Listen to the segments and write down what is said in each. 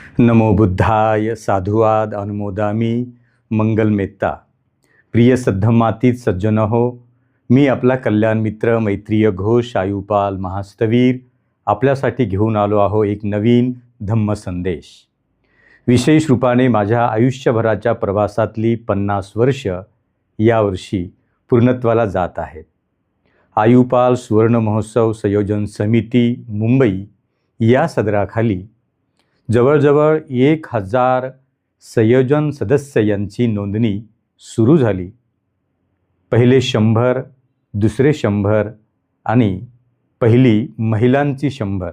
नमो बुद्धाय साधुवाद अनुमोदामी मंगलमेत्ता. प्रिय सद्धम्मातीत सज्जन हो, मी आपला कल्याण मित्र मैत्रीय घोष आयुपाल महास्तवीर आपल्यासाठी घेऊन आलो आहो एक नवीन धम्म संदेश. विशेष रूपाने माझ्या आयुष्यभराच्या प्रवासातली 50 वर्ष यावर्षी पूर्णत्वाला जात आहेत. आयुपाल सुवर्ण महोत्सव संयोजन समिती मुंबई या सदराखाली जवळजवळ 1000 संयोजन सदस्य यांची नोंदणी सुरू झाली. पहिले 100, दुसरे 100 आणि पहिली महिलांची 100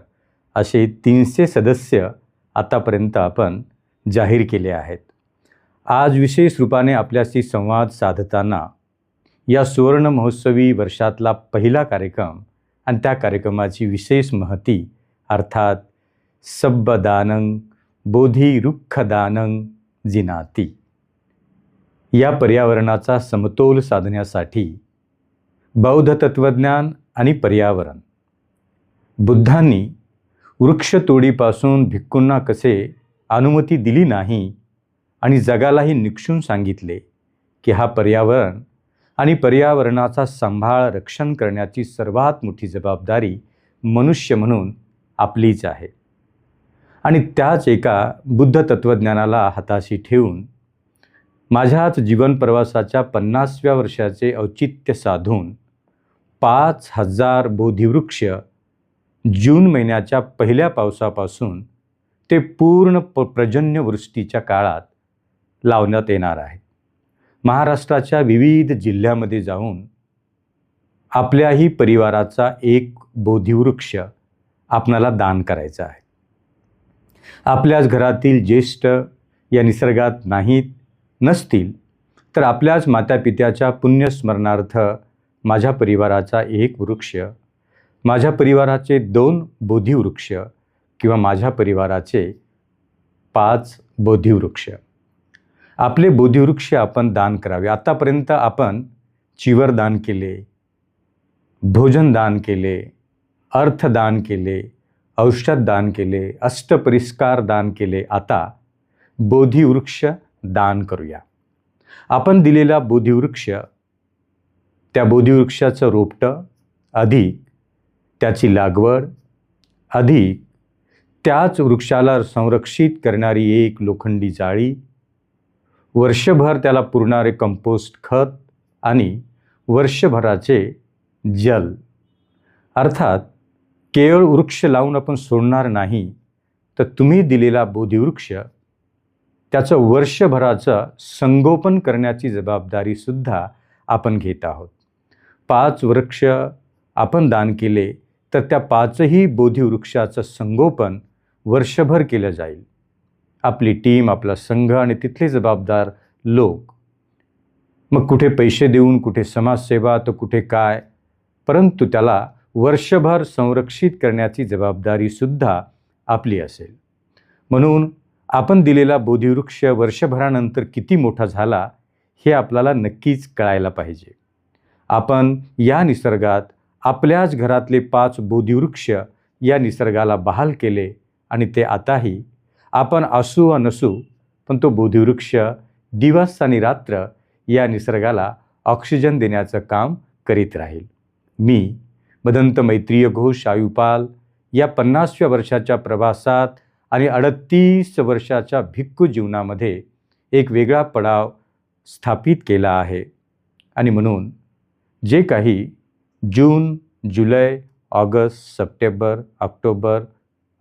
असे 300 सदस्य आतापर्यंत आपण जाहीर केले आहेत. आज विशेष रूपाने आपल्याशी संवाद साधताना या सुवर्ण महोत्सवी वर्षातला पहिला कार्यक्रम आणि त्या कार्यक्रमाची विशेष महती अर्थात सब्बदानं बोधिवृक्षदानं जिनाती या पर्यावरणाचा समतोल साधण्यासाठी बौद्ध तत्त्वज्ञान आणि पर्यावरण. बुद्धांनी वृक्षतोडीपासून भिक्खूंना कसे अनुमती दिली नाही आणि जगालाही निक्षून सांगितले की हा पर्यावरण आणि पर्यावरणाचा सांभाळ रक्षण करण्याची सर्वात मोठी जबाबदारी मनुष्य म्हणून आपलीच आहे. आणि त्याच एका बुद्ध तत्त्वज्ञानाला हाताशी ठेवून माझ्याच जीवन प्रवासाच्या 50व्या वर्षाचे औचित्य साधून 5000 बोधिवृक्ष जून महिन्याच्या पहिल्या पावसापासून ते पूर्ण पर्जन्यवृष्टीच्या काळात लावण्यात येणार आहे. महाराष्ट्राच्या विविध जिल्ह्यामध्ये जाऊन आपल्याही परिवाराचा एक बोधिवृक्ष आपणाला दान करायचा आहे. आपल्याच घरातील ज्येष्ठ या निसर्गात नसतील तर आपल्याच मातापित्याच्या पुण्यस्मरणार्थ माझ्या परिवाराचा एक वृक्ष, माझ्या परिवाराचे 2 बोधिवृक्ष किंवा माझ्या परिवाराचे 5 बोधिवृक्ष. आपले बोधिवृक्ष आपण दान करावे. आतापर्यंत आपण चिवर दान केले, भोजन दान केले, अर्थदान केले, औषध दान केले, अष्टपरिष्कार दान केले. आता बोधिवृक्ष दान करूया. आपण दिलेला बोधिवृक्ष, त्या बोधिवृक्षाचं रोपटं, अधिक त्याची लागवड, अधिक त्याच वृक्षाला संरक्षित करणारी एक लोखंडी जाळी, वर्षभर त्याला पुरणारे कंपोस्ट खत आणि वर्षभराचे जल. अर्थात केवळ वृक्ष लावून आपण सोडणार नाही, तर तुम्ही दिलेला बोधिवृक्ष त्याचं वर्षभराचं संगोपन करण्याची जबाबदारीसुद्धा आपण घेत आहोत. 5 वृक्ष आपण दान केले तर त्या 5ही बोधिवृक्षाचं संगोपन वर्षभर केलं जाईल. आपली टीम, आपला संघ आणि तिथले जबाबदार लोक, मग कुठे पैसे देऊन, कुठे समाजसेवा, तर कुठे काय, परंतु त्याला वर्षभर संरक्षित करण्याची जबाबदारीसुद्धा आपली असेल. म्हणून आपण दिलेला बोधिवृक्ष वर्षभरानंतर किती मोठा झाला हे आपल्याला नक्कीच कळायला पाहिजे. आपण या निसर्गात आपल्याच घरातले 5 बोधिवृक्ष या निसर्गाला बहाल केले आणि ते आताही आपण असू वा नसू, पण तो बोधिवृक्ष दिवस आणि रात्र या निसर्गाला ऑक्सिजन देण्याचं काम करीत राहील. मी भदंत मैत्रीय घोष आयुपाल या 50व्या वर्षाच्या प्रवासात आणि 38 वर्षाच्या भिक्खू जीवनामध्ये एक वेगळा पडाव स्थापित केला आहे. आणि म्हणून जे काही जून, जुलै, ऑगस्ट, सप्टेंबर, ऑक्टोबर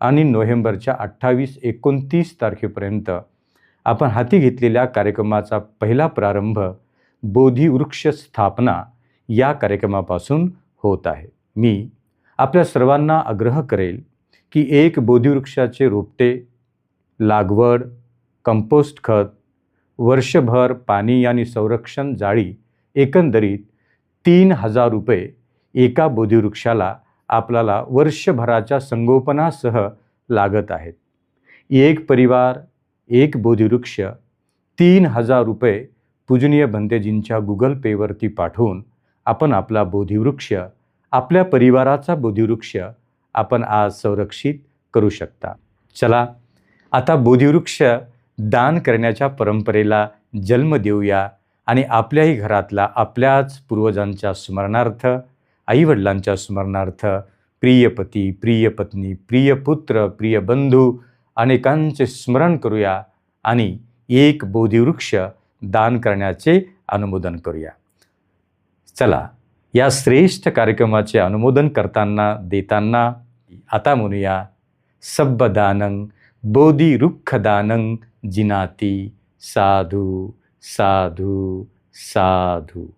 आणि नोव्हेंबरच्या 28-29 तारखेपर्यंत आपण हाती घेतलेल्या कार्यक्रमाचा पहिला प्रारंभ बोधिवृक्ष स्थापना या कार्यक्रमापासून होत आहे. मी आपल्या सर्वांना आग्रह करेल की एक बोधिवृक्षाचे रोपटे, लागवड, कंपोस्ट खत, वर्षभर पाणी आणि संरक्षण जाळी, एकंदरीत 3000 रुपये एका बोधिवृक्षाला आपल्याला वर्षभराच्या संगोपनासह लागत आहेत. एक परिवार, एक बोधिवृक्ष 3000 रुपये पूजनीय भंतेजींच्या गुगल पेवरती पाठवून आपण आपला बोधिवृक्ष, आपल्या परिवाराचा बोधिवृक्ष आपण आज संरक्षित करू शकता. चला आता बोधिवृक्ष दान करण्याच्या परंपरेला जन्म देऊया आणि आपल्याही घरातला, आपल्याच पूर्वजांच्या स्मरणार्थ, आईवडिलांच्या स्मरणार्थ प्रिय पती, प्रिय पत्नी, प्रिय पुत्र, प्रिय बंधू अनेकांचे स्मरण करूया आणि एक बोधिवृक्ष दान करण्याचे अनुमोदन करूया. चला, या श्रेष्ठ कार्यक्रमाचे अनुमोदन करताना, देताना आता म्हणूया, सब्बदानं बोधिवृक्षदानं जिनाती. साधू साधू साधू.